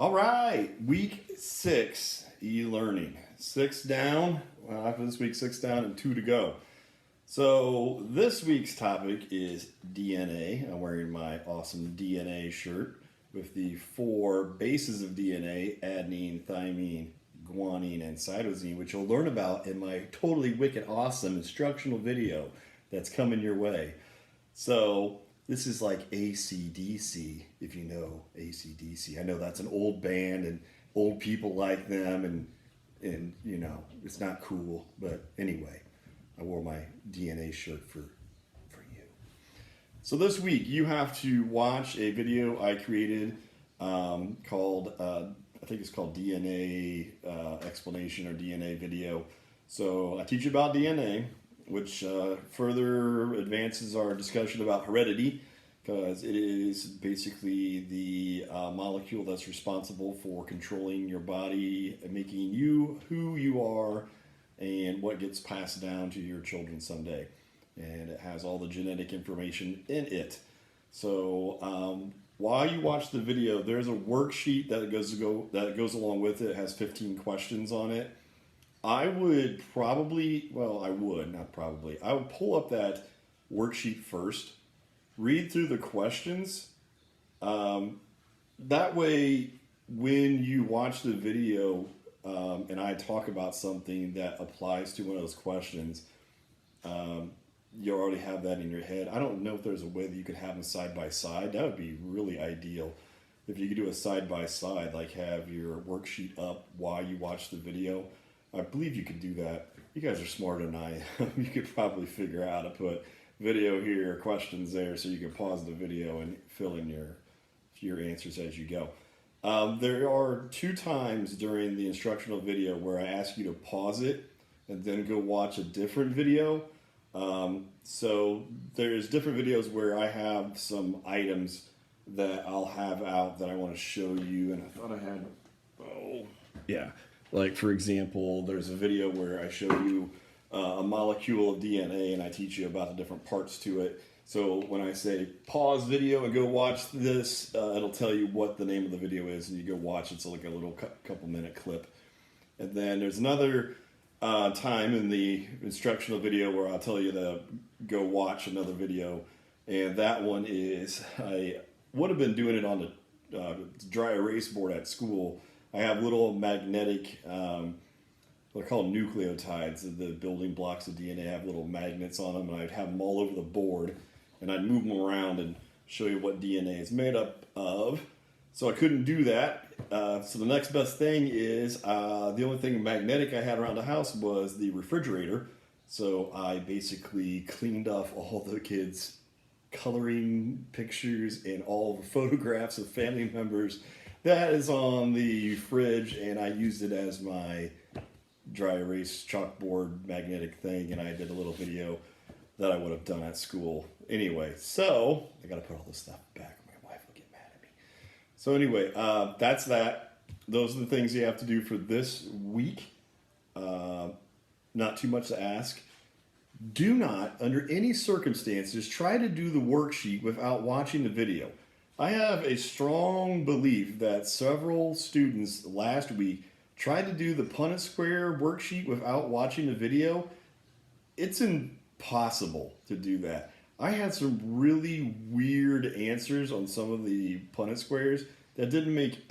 All right, week 6, e-learning. 6 down. Well, after this week, 6 down and 2 to go. So this week's topic is DNA. I'm wearing my awesome DNA shirt with the 4 bases of DNA: adenine, thymine, guanine, and cytosine, which you'll learn about in my totally wicked awesome instructional video that's coming your way. So this is like AC/DC, if you know AC/DC. I know that's an old band and old people like them, and you know, it's not cool. But anyway, I wore my DNA shirt for you. So this week you have to watch a video I created called, I think it's called DNA explanation or DNA video. So I teach you about DNA, which further advances our discussion about heredity, because it is basically the molecule that's responsible for controlling your body and making you who you are and what gets passed down to your children someday. And it has all the genetic information in it. So while you watch the video, there's a worksheet that goes along with it. It has 15 questions on it. I would probably, well, I would, not probably, I would pull up that worksheet first, read through the questions. That way, when you watch the video and I talk about something that applies to one of those questions, you already have that in your head. I don't know if there's a way that you could have them side by side. That would be really ideal. If you could do a side by side, like have your worksheet up while you watch the video. I believe you could do that. You guys are smarter than I am. You could probably figure out how to put video here, questions there, so you can pause the video and fill in your answers as you go. There are 2 times during the instructional video where I ask you to pause it and then go watch a different video. So there's different videos where I have some items that I'll have out that I want to show you, and I thought I had, yeah. Like, for example, there's a video where I show you a molecule of DNA and I teach you about the different parts to it. So when I say pause video and go watch this, it'll tell you what the name of the video is, and you go watch it. It's like a little couple minute clip. And then there's another time in the instructional video where I'll tell you to go watch another video. And that one is, I would have been doing it on the dry erase board at school. I have little magnetic, they're called nucleotides, the building blocks of DNA. I have little magnets on them, and I'd have them all over the board, and I'd move them around and show you what DNA is made up of. So I couldn't do that. So the next best thing is, the only thing magnetic I had around the house was the refrigerator. So I basically cleaned off all the kids' coloring pictures and all the photographs of family members that is on the fridge, and I used it as my dry erase chalkboard magnetic thing, and I did a little video that I would have done at school. Anyway, so I gotta put all this stuff back. My wife will get mad at me. So anyway, that's that. Those are the things you have to do for this week. Not too much to ask. Do not, under any circumstances, try to do the worksheet without watching the video. I have a strong belief that several students last week tried to do the Punnett Square worksheet without watching the video. It's impossible to do that. I had some really weird answers on some of the Punnett Squares that didn't make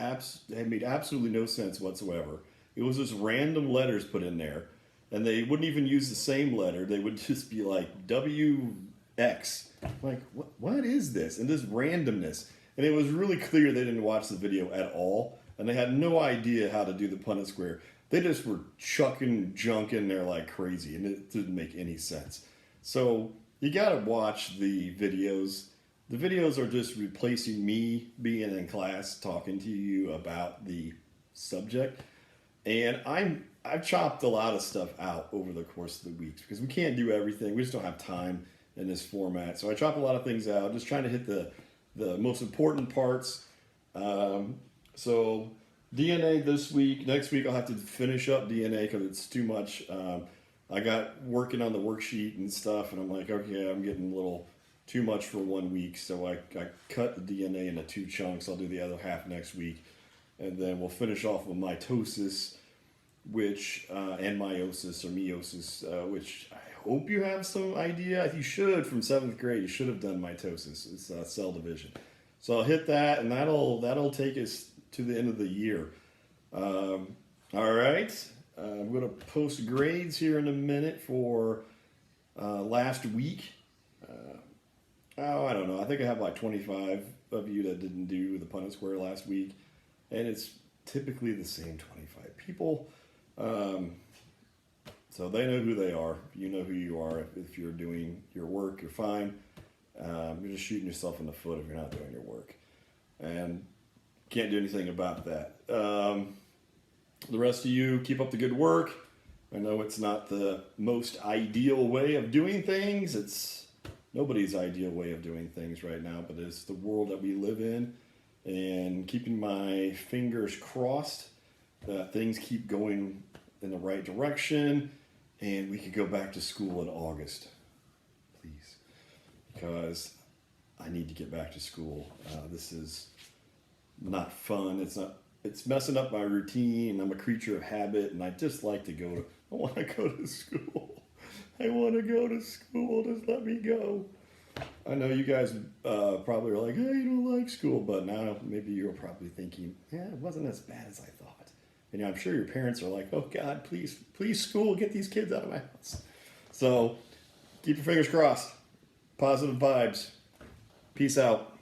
made absolutely no sense whatsoever. It was just random letters put in there, and they wouldn't even use the same letter. They would just be like WX. Like, what is this? And this randomness. And it was really clear they didn't watch the video at all, and they had no idea how to do the Punnett Square. They just were chucking junk in there like crazy, and it didn't make any sense. So you gotta watch the videos. The videos are just replacing me being in class talking to you about the subject. And I've chopped a lot of stuff out over the course of the weeks because we can't do everything. We just don't have time in this format. So I chopped a lot of things out, just trying to hit the most important parts. So DNA this week. Next week I'll have to finish up DNA because it's too much. I got working on the worksheet and stuff, and I'm like, okay, I'm getting a little too much for 1 week. So I cut the DNA into 2 chunks. I'll do the other half next week. and then we'll finish off with mitosis, which and meiosis or meiosis, which I hope you have some idea. You should from 7th grade. You should have done mitosis. It's cell division. So I'll hit that, and that'll take us to the end of the year. All right. I'm going to post grades here in a minute for last week. I don't know. I think I have like 25 of you that didn't do the Punnett Square last week, and it's typically the same 25 people. So they know who they are. You know who you are. If you're doing your work, you're fine. You're just shooting yourself in the foot if you're not doing your work, and can't do anything about that. The rest of you, keep up the good work. I know it's not the most ideal way of doing things. It's nobody's ideal way of doing things right now, but it's the world that we live in. And keeping my fingers crossed that things keep going in the right direction and we could go back to school in August, please. Because I need to get back to school. This is not fun. It's messing up my routine. I'm a creature of habit, and I just like to I want to go to school. I want to go to school. Just let me go. I know you guys probably are like, hey, you don't like school, but now maybe you're probably thinking, yeah, it wasn't as bad as I thought. And I'm sure your parents are like, oh God, please, school, get these kids out of my house. So keep your fingers crossed. Positive vibes. Peace out.